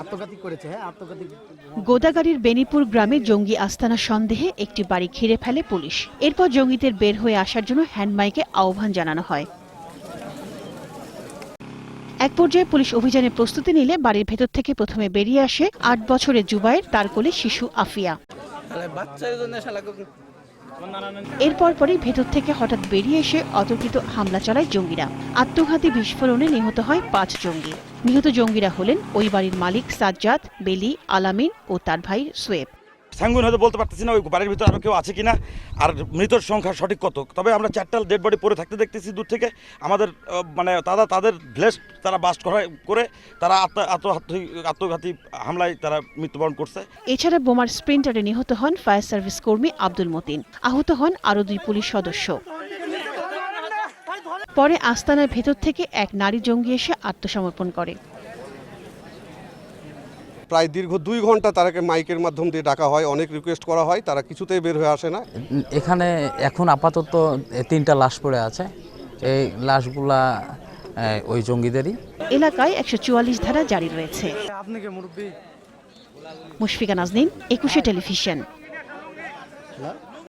আত্মঘাতী করেছে। হ্যাঁ, আত্মঘাতী। গোদাগাড়ির বেনিপুর গ্রামে জঙ্গি আস্তানা সন্দেহে একটি বাড়ি ঘিরে ফেলে পুলিশ। এরপর জঙ্গিদের বের হয়ে আসার জন্য হ্যান্ডমাইকে আহ্বান জানানো হয়। এক পর্যায়ে পুলিশ অভিযানের প্রস্তুতি নিলে বাড়ির ভেতর থেকে প্রথমে বেরিয়ে আসে ৮ বছরের জুবায়ের, তার কোলে শিশু আফিয়া। এরপর পরই ভেতর থেকে হঠাৎ বেরিয়ে এসে অতর্কিত হামলা চালায় জঙ্গিরা। আত্মঘাতী বিস্ফোরণে নিহত হয় ৫ জঙ্গি। নিহত জঙ্গিরা হলেন ওই বাড়ির মালিক সাজ্জাদ, বেলি, আলামিন ও তার ভাই সোয়েব। সাঙ্গুন হয়তো বলতে পারতেছি না ওই বাড়ির ভিতরে আরও কেউ আছে কিনা, আর মৃতর সংখ্যা সঠিক কত। তবে আমরা 4টা ডেড বডি পড়ে থাকতে দেখতেছি দূর থেকে। আমাদের মানে তাদের ভ্লেস তারা বাস্ট করে তারা আত্মঘাতী হামলায় তারা মৃত্যুবরণ করছে। এছাড়া বোমার স্প্রিন্টারে নিহত হন ফায়ার সার্ভিস কর্মী আব্দুল মতিন। আহত হন আরও 2 পুলিশ সদস্য। পরে আস্তানার ভেতর থেকে এক নারী জঙ্গি এসে আত্মসমর্পণ করে। প্রায় দীর্ঘ 2 ঘন্টা তারাকে মাইকের মাধ্যম দিয়ে ডাকা হয়, অনেক রিকোয়েস্ট করা হয়, তারা কিছুতেই বের হয়ে আসে না। এখানে এখন আপাতত 3টা লাশ পড়ে আছে। এই লাশগুলা ওই জঙ্গিদেরই। এলাকায় 144 ধারা জারি রয়েছে। মুশফিকা নাজনীন, 21 টেলিভিশন।